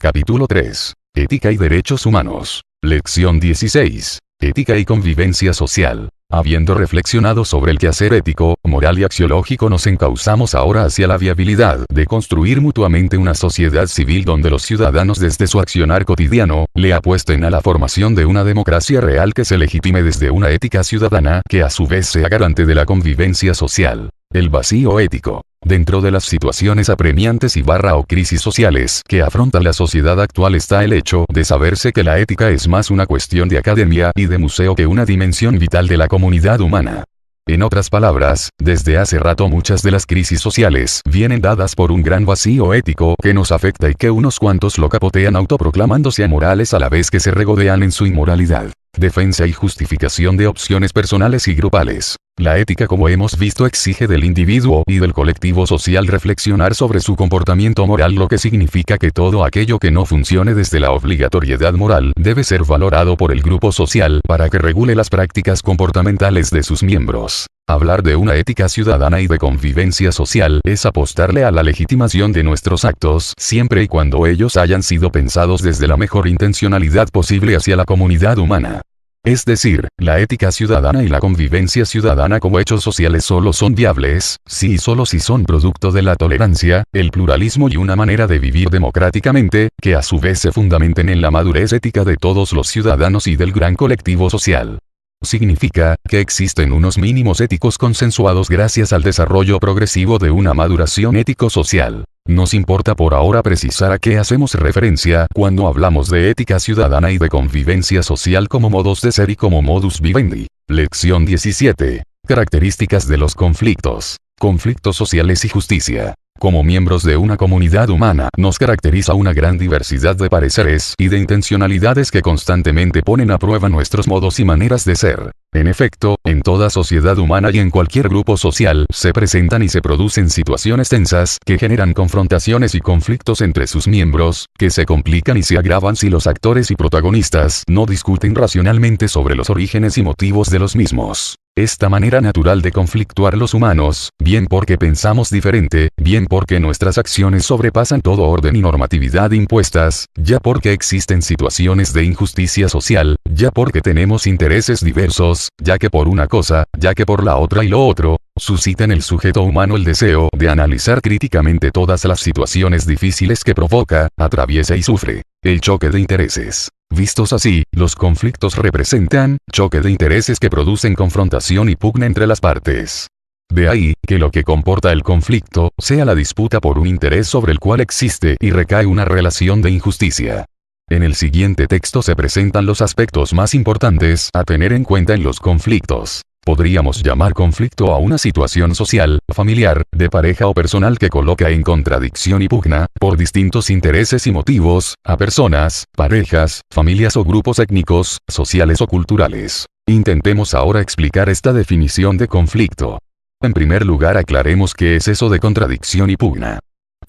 Capítulo 3. Ética y derechos humanos. Lección 16. Ética y convivencia social. Habiendo reflexionado sobre el quehacer ético, moral y axiológico, nos encauzamos ahora hacia la viabilidad de construir mutuamente una sociedad civil donde los ciudadanos desde su accionar cotidiano, le apuesten a la formación de una democracia real que se legitime desde una ética ciudadana que a su vez sea garante de la convivencia social. El vacío ético. Dentro de las situaciones apremiantes o crisis sociales que afronta la sociedad actual está el hecho de saberse que la ética es más una cuestión de academia y de museo que una dimensión vital de la comunidad humana. En otras palabras, desde hace rato muchas de las crisis sociales vienen dadas por un gran vacío ético que nos afecta y que unos cuantos lo capotean autoproclamándose amorales a la vez que se regodean en su inmoralidad. Defensa y justificación de opciones personales y grupales. La ética, como hemos visto, exige del individuo y del colectivo social reflexionar sobre su comportamiento moral, lo que significa que todo aquello que no funcione desde la obligatoriedad moral debe ser valorado por el grupo social para que regule las prácticas comportamentales de sus miembros. Hablar de una ética ciudadana y de convivencia social es apostarle a la legitimación de nuestros actos siempre y cuando ellos hayan sido pensados desde la mejor intencionalidad posible hacia la comunidad humana. Es decir, la ética ciudadana y la convivencia ciudadana como hechos sociales solo son viables, si y solo si son producto de la tolerancia, el pluralismo y una manera de vivir democráticamente, que a su vez se fundamenten en la madurez ética de todos los ciudadanos y del gran colectivo social. Significa que existen unos mínimos éticos consensuados gracias al desarrollo progresivo de una maduración ético-social. Nos importa por ahora precisar a qué hacemos referencia cuando hablamos de ética ciudadana y de convivencia social como modos de ser y como modus vivendi. Lección 17. Características de los conflictos. Conflictos sociales y justicia. Como miembros de una comunidad humana, nos caracteriza una gran diversidad de pareceres y de intencionalidades que constantemente ponen a prueba nuestros modos y maneras de ser. En efecto, en toda sociedad humana y en cualquier grupo social, se presentan y se producen situaciones tensas que generan confrontaciones y conflictos entre sus miembros, que se complican y se agravan si los actores y protagonistas no discuten racionalmente sobre los orígenes y motivos de los mismos. Esta manera natural de conflictuar los humanos, bien porque pensamos diferente, bien porque nuestras acciones sobrepasan todo orden y normatividad impuestas, ya porque existen situaciones de injusticia social, ya porque tenemos intereses diversos, ya que por una cosa, ya que por la otra y lo otro, suscita en el sujeto humano el deseo de analizar críticamente todas las situaciones difíciles que provoca, atraviesa y sufre. El choque de intereses. Vistos así, los conflictos representan choque de intereses que producen confrontación y pugna entre las partes. De ahí, que lo que comporta el conflicto sea la disputa por un interés sobre el cual existe y recae una relación de injusticia. En el siguiente texto se presentan los aspectos más importantes a tener en cuenta en los conflictos. Podríamos llamar conflicto a una situación social, familiar, de pareja o personal que coloca en contradicción y pugna, por distintos intereses y motivos, a personas, parejas, familias o grupos étnicos, sociales o culturales. Intentemos ahora explicar esta definición de conflicto. En primer lugar, aclaremos qué es eso de contradicción y pugna.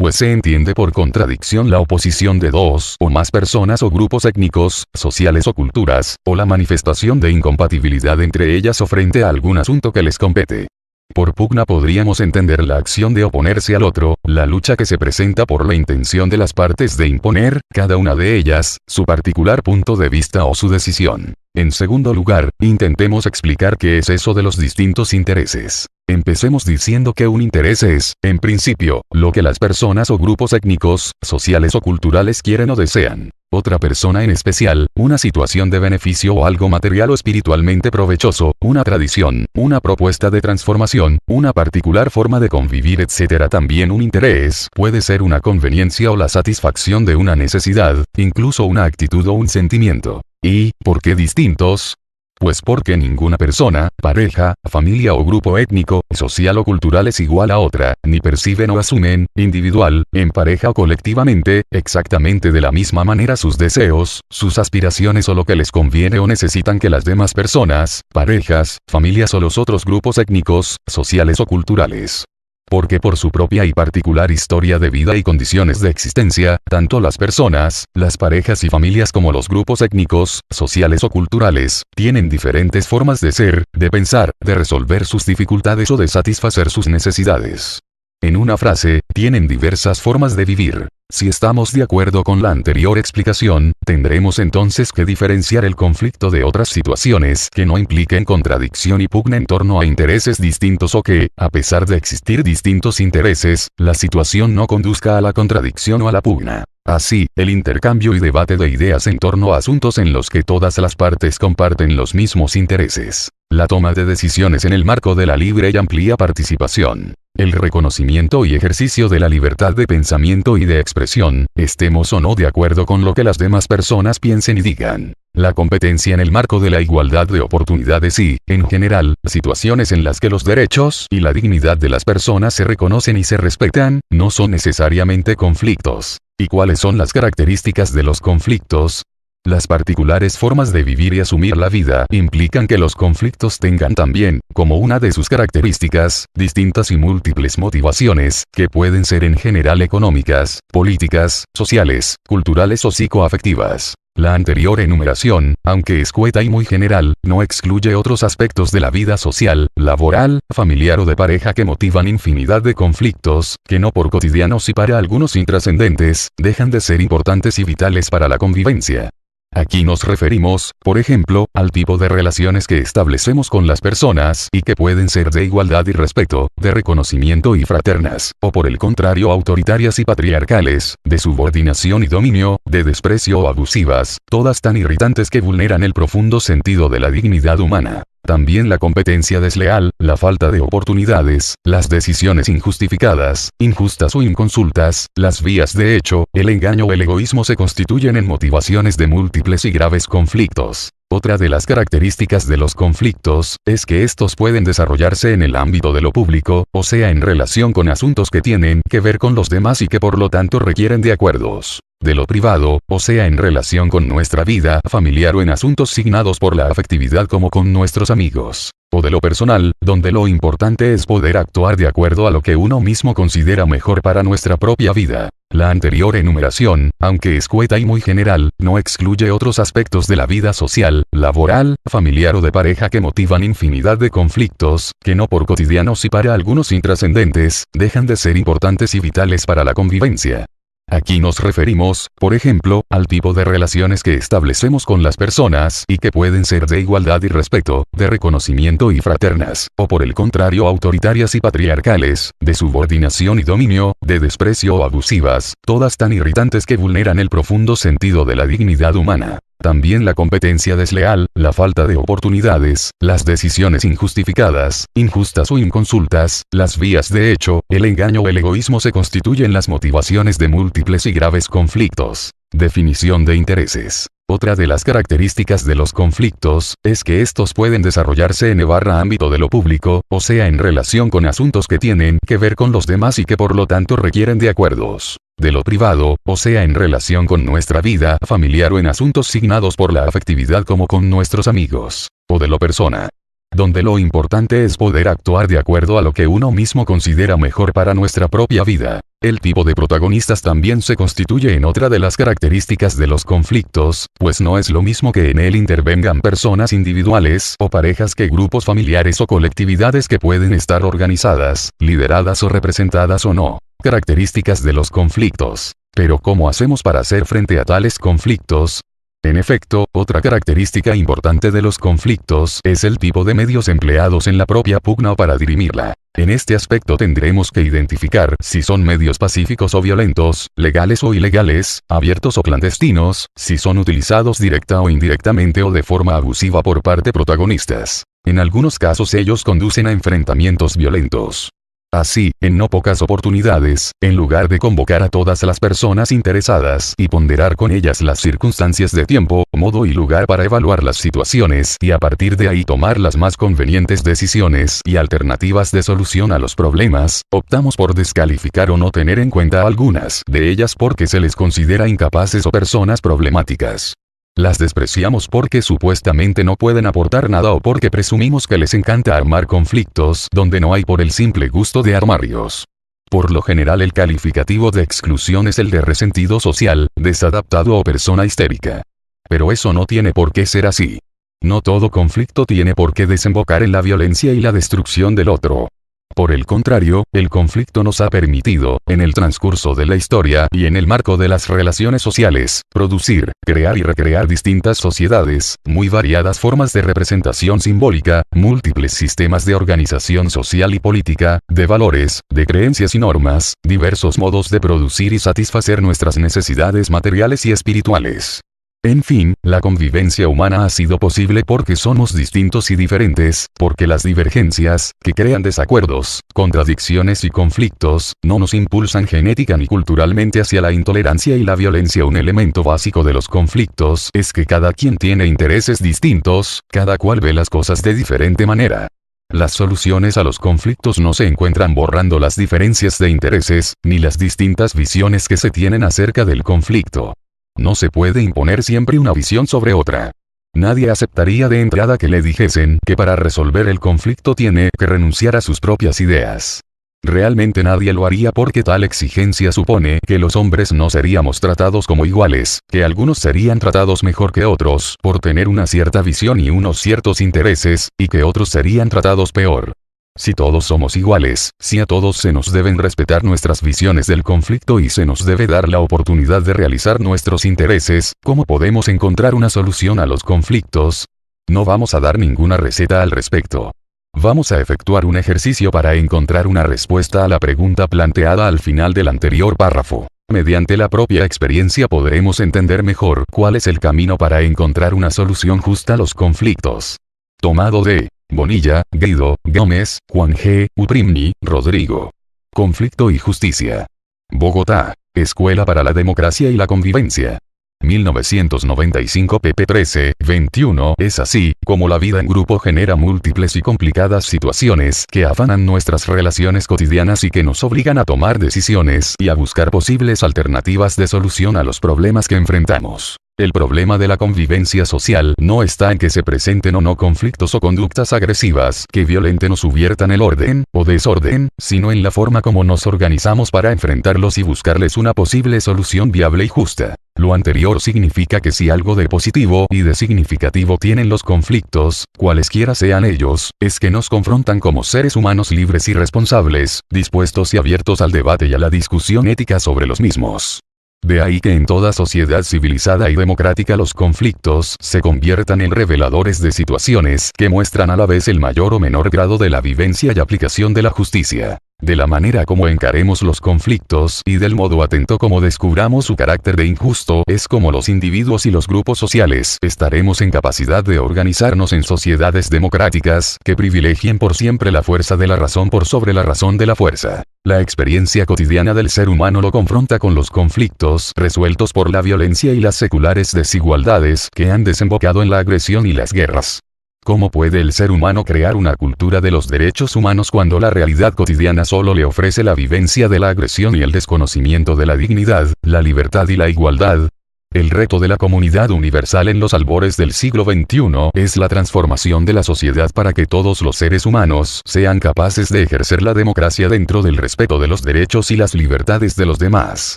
Pues se entiende por contradicción la oposición de dos o más personas o grupos étnicos, sociales o culturas, o la manifestación de incompatibilidad entre ellas o frente a algún asunto que les compete. Por pugna podríamos entender la acción de oponerse al otro, la lucha que se presenta por la intención de las partes de imponer, cada una de ellas, su particular punto de vista o su decisión. En segundo lugar, intentemos explicar qué es eso de los distintos intereses. Empecemos diciendo que un interés es, en principio, lo que las personas o grupos étnicos, sociales o culturales quieren o desean. Otra persona en especial, una situación de beneficio o algo material o espiritualmente provechoso, una tradición, una propuesta de transformación, una particular forma de convivir, etc. También un interés puede ser una conveniencia o la satisfacción de una necesidad, incluso una actitud o un sentimiento. ¿Y por qué distintos? Pues porque ninguna persona, pareja, familia o grupo étnico, social o cultural es igual a otra, ni perciben o asumen, individual, en pareja o colectivamente, exactamente de la misma manera sus deseos, sus aspiraciones o lo que les conviene o necesitan que las demás personas, parejas, familias o los otros grupos étnicos, sociales o culturales. Porque por su propia y particular historia de vida y condiciones de existencia, tanto las personas, las parejas y familias como los grupos étnicos, sociales o culturales, tienen diferentes formas de ser, de pensar, de resolver sus dificultades o de satisfacer sus necesidades. En una frase, tienen diversas formas de vivir. Si estamos de acuerdo con la anterior explicación, tendremos entonces que diferenciar el conflicto de otras situaciones que no impliquen contradicción y pugna en torno a intereses distintos o que, a pesar de existir distintos intereses, la situación no conduzca a la contradicción o a la pugna. Así, el intercambio y debate de ideas en torno a asuntos en los que todas las partes comparten los mismos intereses. La toma de decisiones en el marco de la libre y amplia participación. El reconocimiento y ejercicio de la libertad de pensamiento y de expresión, estemos o no de acuerdo con lo que las demás personas piensen y digan. La competencia en el marco de la igualdad de oportunidades y, en general, situaciones en las que los derechos y la dignidad de las personas se reconocen y se respetan, no son necesariamente conflictos. ¿Y cuáles son las características de los conflictos? Las particulares formas de vivir y asumir la vida implican que los conflictos tengan también, como una de sus características, distintas y múltiples motivaciones, que pueden ser en general económicas, políticas, sociales, culturales o psicoafectivas. La anterior enumeración, aunque escueta y muy general, no excluye otros aspectos de la vida social, laboral, familiar o de pareja que motivan infinidad de conflictos, que no por cotidianos y para algunos intrascendentes, dejan de ser importantes y vitales para la convivencia. Aquí nos referimos, por ejemplo, al tipo de relaciones que establecemos con las personas y que pueden ser de igualdad y respeto, de reconocimiento y fraternas, o por el contrario autoritarias y patriarcales, de subordinación y dominio, de desprecio o abusivas, todas tan irritantes que vulneran el profundo sentido de la dignidad humana. También la competencia desleal, la falta de oportunidades, las decisiones injustificadas, injustas o inconsultas, las vías de hecho, el engaño o el egoísmo se constituyen en motivaciones de múltiples y graves conflictos. Otra de las características de los conflictos, es que estos pueden desarrollarse en el ámbito de lo público, o sea en relación con asuntos que tienen que ver con los demás y que por lo tanto requieren de acuerdos. De lo privado, o sea en relación con nuestra vida familiar o en asuntos signados por la afectividad como con nuestros amigos. O de lo personal, donde lo importante es poder actuar de acuerdo a lo que uno mismo considera mejor para nuestra propia vida. La anterior enumeración, aunque escueta y muy general, no excluye otros aspectos de la vida social, laboral, familiar o de pareja que motivan infinidad de conflictos, que no por cotidianos y para algunos intrascendentes, dejan de ser importantes y vitales para la convivencia. Aquí nos referimos, por ejemplo, al tipo de relaciones que establecemos con las personas y que pueden ser de igualdad y respeto, de reconocimiento y fraternas, o por el contrario autoritarias y patriarcales, de subordinación y dominio, de desprecio o abusivas, todas tan irritantes que vulneran el profundo sentido de la dignidad humana. También la competencia desleal, la falta de oportunidades, las decisiones injustificadas, injustas o inconsultas, las vías de hecho, el engaño o el egoísmo se constituyen las motivaciones de múltiples y graves conflictos. Definición de intereses. Otra de las características de los conflictos, es que estos pueden desarrollarse en el ámbito de lo público, o sea en relación con asuntos que tienen que ver con los demás y que por lo tanto requieren de acuerdos. De lo privado, o sea en relación con nuestra vida familiar o en asuntos signados por la afectividad como con nuestros amigos. O de lo personal, donde lo importante es poder actuar de acuerdo a lo que uno mismo considera mejor para nuestra propia vida. El tipo de protagonistas también se constituye en otra de las características de los conflictos, pues no es lo mismo que en él intervengan personas individuales o parejas que grupos familiares o colectividades que pueden estar organizadas, lideradas o representadas o no. Características de los conflictos. Pero ¿cómo hacemos para hacer frente a tales conflictos? En efecto, otra característica importante de los conflictos es el tipo de medios empleados en la propia pugna o para dirimirla. En este aspecto tendremos que identificar si son medios pacíficos o violentos, legales o ilegales, abiertos o clandestinos, si son utilizados directa o indirectamente o de forma abusiva por parte protagonistas. En algunos casos ellos conducen a enfrentamientos violentos. Así, en no pocas oportunidades, en lugar de convocar a todas las personas interesadas y ponderar con ellas las circunstancias de tiempo, modo y lugar para evaluar las situaciones y a partir de ahí tomar las más convenientes decisiones y alternativas de solución a los problemas, optamos por descalificar o no tener en cuenta algunas de ellas porque se les considera incapaces o personas problemáticas. Las despreciamos porque supuestamente no pueden aportar nada o porque presumimos que les encanta armar conflictos donde no hay por el simple gusto de armarlos. Por lo general el calificativo de exclusión es el de resentido social, desadaptado o persona histérica. Pero eso no tiene por qué ser así. No todo conflicto tiene por qué desembocar en la violencia y la destrucción del otro. Por el contrario, el conflicto nos ha permitido, en el transcurso de la historia y en el marco de las relaciones sociales, producir, crear y recrear distintas sociedades, muy variadas formas de representación simbólica, múltiples sistemas de organización social y política, de valores, de creencias y normas, diversos modos de producir y satisfacer nuestras necesidades materiales y espirituales. En fin, la convivencia humana ha sido posible porque somos distintos y diferentes, porque las divergencias, que crean desacuerdos, contradicciones y conflictos, no nos impulsan genética ni culturalmente hacia la intolerancia y la violencia. Un elemento básico de los conflictos es que cada quien tiene intereses distintos, cada cual ve las cosas de diferente manera. Las soluciones a los conflictos no se encuentran borrando las diferencias de intereses, ni las distintas visiones que se tienen acerca del conflicto. No se puede imponer siempre una visión sobre otra. Nadie aceptaría de entrada que le dijesen que para resolver el conflicto tiene que renunciar a sus propias ideas. Realmente nadie lo haría porque tal exigencia supone que los hombres no seríamos tratados como iguales, que algunos serían tratados mejor que otros por tener una cierta visión y unos ciertos intereses, y que otros serían tratados peor. Si todos somos iguales, si a todos se nos deben respetar nuestras visiones del conflicto y se nos debe dar la oportunidad de realizar nuestros intereses, ¿cómo podemos encontrar una solución a los conflictos? No vamos a dar ninguna receta al respecto. Vamos a efectuar un ejercicio para encontrar una respuesta a la pregunta planteada al final del anterior párrafo. Mediante la propia experiencia podremos entender mejor cuál es el camino para encontrar una solución justa a los conflictos. Tomado de Bonilla, Guido, Gómez, Juan G. Uprimni, Rodrigo. Conflicto y justicia. Bogotá. Escuela para la Democracia y la Convivencia. 1995 pp 13, 21. Es así, como la vida en grupo genera múltiples y complicadas situaciones que afanan nuestras relaciones cotidianas y que nos obligan a tomar decisiones y a buscar posibles alternativas de solución a los problemas que enfrentamos. El problema de la convivencia social no está en que se presenten o no conflictos o conductas agresivas que violenten o subviertan el orden o desorden, sino en la forma como nos organizamos para enfrentarlos y buscarles una posible solución viable y justa. Lo anterior significa que si algo de positivo y de significativo tienen los conflictos, cualesquiera sean ellos, es que nos confrontan como seres humanos libres y responsables, dispuestos y abiertos al debate y a la discusión ética sobre los mismos. De ahí que en toda sociedad civilizada y democrática los conflictos se conviertan en reveladores de situaciones que muestran a la vez el mayor o menor grado de la vivencia y aplicación de la justicia. De la manera como encaremos los conflictos y del modo atento como descubramos su carácter de injusto es como los individuos y los grupos sociales estaremos en capacidad de organizarnos en sociedades democráticas que privilegien por siempre la fuerza de la razón por sobre la razón de la fuerza. La experiencia cotidiana del ser humano lo confronta con los conflictos resueltos por la violencia y las seculares desigualdades que han desembocado en la agresión y las guerras. ¿Cómo puede el ser humano crear una cultura de los derechos humanos cuando la realidad cotidiana solo le ofrece la vivencia de la agresión y el desconocimiento de la dignidad, la libertad y la igualdad? El reto de la comunidad universal en los albores del siglo XXI es la transformación de la sociedad para que todos los seres humanos sean capaces de ejercer la democracia dentro del respeto de los derechos y las libertades de los demás.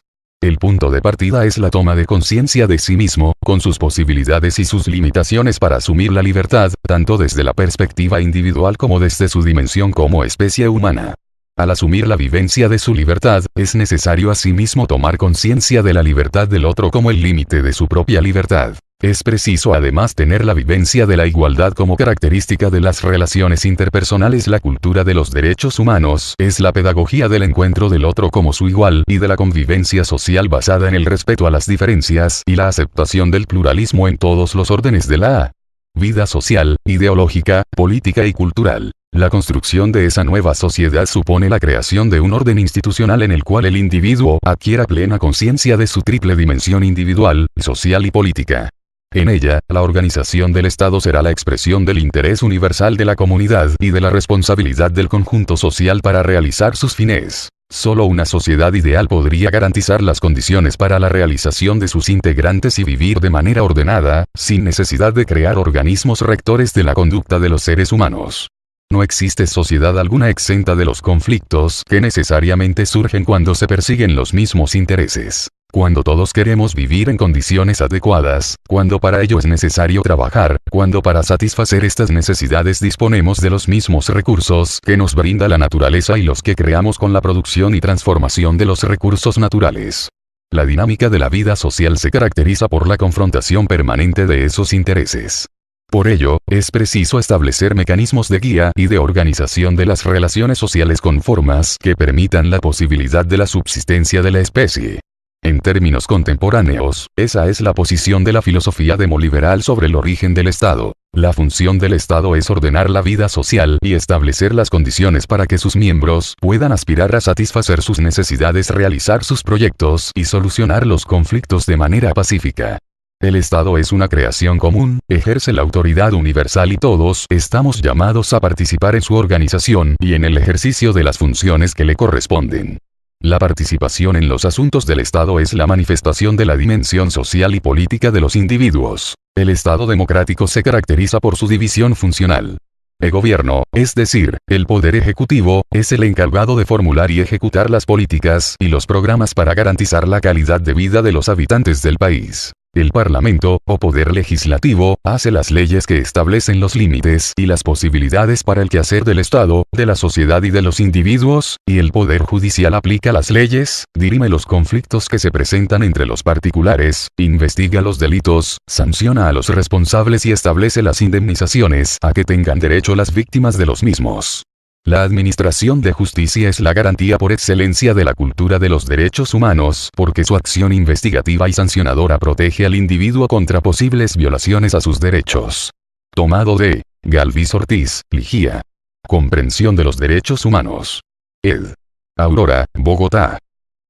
El punto de partida es la toma de conciencia de sí mismo, con sus posibilidades y sus limitaciones para asumir la libertad, tanto desde la perspectiva individual como desde su dimensión como especie humana. Al asumir la vivencia de su libertad, es necesario asimismo tomar conciencia de la libertad del otro como el límite de su propia libertad. Es preciso además tener la vivencia de la igualdad como característica de las relaciones interpersonales. La cultura de los derechos humanos es la pedagogía del encuentro del otro como su igual y de la convivencia social basada en el respeto a las diferencias y la aceptación del pluralismo en todos los órdenes de la vida social, ideológica, política y cultural. La construcción de esa nueva sociedad supone la creación de un orden institucional en el cual el individuo adquiera plena conciencia de su triple dimensión individual, social y política. En ella, la organización del Estado será la expresión del interés universal de la comunidad y de la responsabilidad del conjunto social para realizar sus fines. Solo una sociedad ideal podría garantizar las condiciones para la realización de sus integrantes y vivir de manera ordenada, sin necesidad de crear organismos rectores de la conducta de los seres humanos. No existe sociedad alguna exenta de los conflictos que necesariamente surgen cuando se persiguen los mismos intereses. Cuando todos queremos vivir en condiciones adecuadas, cuando para ello es necesario trabajar, cuando para satisfacer estas necesidades disponemos de los mismos recursos que nos brinda la naturaleza y los que creamos con la producción y transformación de los recursos naturales. La dinámica de la vida social se caracteriza por la confrontación permanente de esos intereses. Por ello, es preciso establecer mecanismos de guía y de organización de las relaciones sociales con formas que permitan la posibilidad de la subsistencia de la especie. En términos contemporáneos, esa es la posición de la filosofía demoliberal sobre el origen del Estado. La función del Estado es ordenar la vida social y establecer las condiciones para que sus miembros puedan aspirar a satisfacer sus necesidades, realizar sus proyectos y solucionar los conflictos de manera pacífica. El Estado es una creación común, ejerce la autoridad universal y todos estamos llamados a participar en su organización y en el ejercicio de las funciones que le corresponden. La participación en los asuntos del Estado es la manifestación de la dimensión social y política de los individuos. El Estado democrático se caracteriza por su división funcional. El gobierno, es decir, el poder ejecutivo, es el encargado de formular y ejecutar las políticas y los programas para garantizar la calidad de vida de los habitantes del país. El Parlamento, o poder legislativo, hace las leyes que establecen los límites y las posibilidades para el quehacer del Estado, de la sociedad y de los individuos, y el Poder Judicial aplica las leyes, dirime los conflictos que se presentan entre los particulares, investiga los delitos, sanciona a los responsables y establece las indemnizaciones a que tengan derecho las víctimas de los mismos. La administración de justicia es la garantía por excelencia de la cultura de los derechos humanos, porque su acción investigativa y sancionadora protege al individuo contra posibles violaciones a sus derechos. Tomado de Galvis Ortiz, Ligia. Comprensión de los derechos humanos. Ed. Aurora, Bogotá.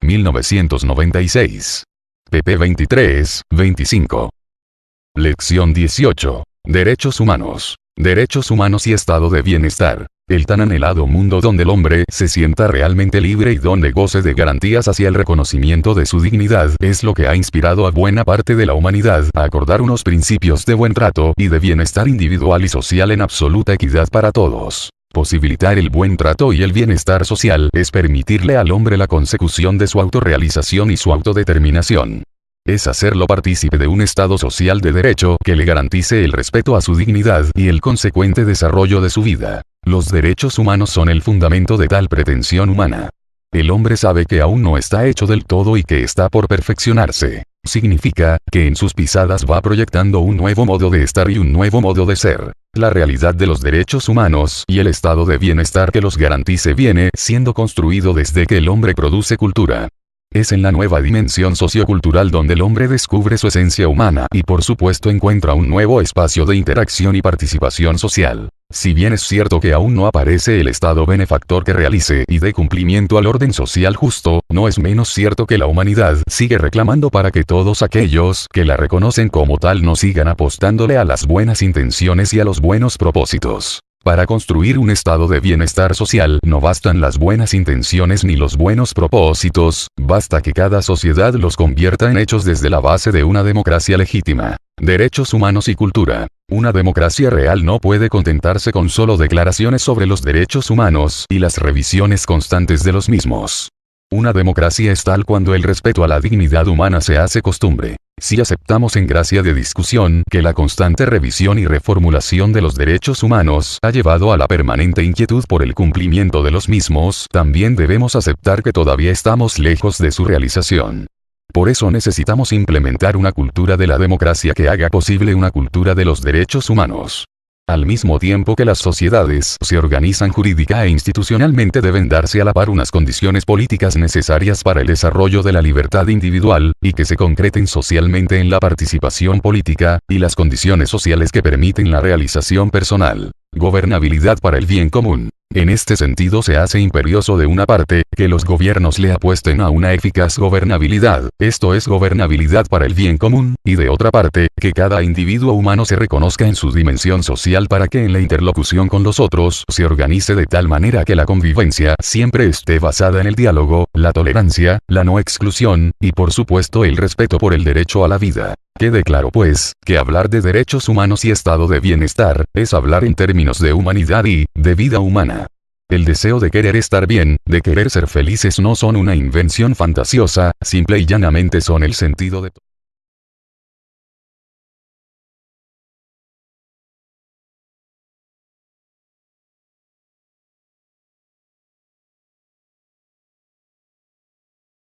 1996. pp 23, 25. Lección 18. Derechos humanos. Derechos humanos y estado de bienestar. El tan anhelado mundo donde el hombre se sienta realmente libre y donde goce de garantías hacia el reconocimiento de su dignidad es lo que ha inspirado a buena parte de la humanidad a acordar unos principios de buen trato y de bienestar individual y social en absoluta equidad para todos. Posibilitar el buen trato y el bienestar social es permitirle al hombre la consecución de su autorrealización y su autodeterminación. Es hacerlo partícipe de un estado social de derecho que le garantice el respeto a su dignidad y el consecuente desarrollo de su vida. Los derechos humanos son el fundamento de tal pretensión humana. El hombre sabe que aún no está hecho del todo y que está por perfeccionarse. Significa que en sus pisadas va proyectando un nuevo modo de estar y un nuevo modo de ser. La realidad de los derechos humanos y el estado de bienestar que los garantice viene siendo construido desde que el hombre produce cultura. Es en la nueva dimensión sociocultural donde el hombre descubre su esencia humana y por supuesto encuentra un nuevo espacio de interacción y participación social. Si bien es cierto que aún no aparece el Estado benefactor que realice y dé cumplimiento al orden social justo, no es menos cierto que la humanidad sigue reclamando para que todos aquellos que la reconocen como tal no sigan apostándole a las buenas intenciones y a los buenos propósitos. Para construir un estado de bienestar social no bastan las buenas intenciones ni los buenos propósitos, basta que cada sociedad los convierta en hechos desde la base de una democracia legítima. Derechos humanos y cultura. Una democracia real no puede contentarse con solo declaraciones sobre los derechos humanos y las revisiones constantes de los mismos. Una democracia es tal cuando el respeto a la dignidad humana se hace costumbre. Si aceptamos en gracia de discusión que la constante revisión y reformulación de los derechos humanos ha llevado a la permanente inquietud por el cumplimiento de los mismos, también debemos aceptar que todavía estamos lejos de su realización. Por eso necesitamos implementar una cultura de la democracia que haga posible una cultura de los derechos humanos. Al mismo tiempo que las sociedades se organizan jurídica e institucionalmente deben darse a la par unas condiciones políticas necesarias para el desarrollo de la libertad individual, y que se concreten socialmente en la participación política, y las condiciones sociales que permiten la realización personal. Gobernabilidad para el bien común. En este sentido se hace imperioso de una parte, que los gobiernos le apuesten a una eficaz gobernabilidad, esto es gobernabilidad para el bien común, y de otra parte, que cada individuo humano se reconozca en su dimensión social para que en la interlocución con los otros se organice de tal manera que la convivencia siempre esté basada en el diálogo, la tolerancia, la no exclusión, y por supuesto el respeto por el derecho a la vida. Quede claro pues, que hablar de derechos humanos y estado de bienestar, es hablar en términos de humanidad y, de vida humana. El deseo de querer estar bien, de querer ser felices no son una invención fantasiosa, simple y llanamente son el sentido de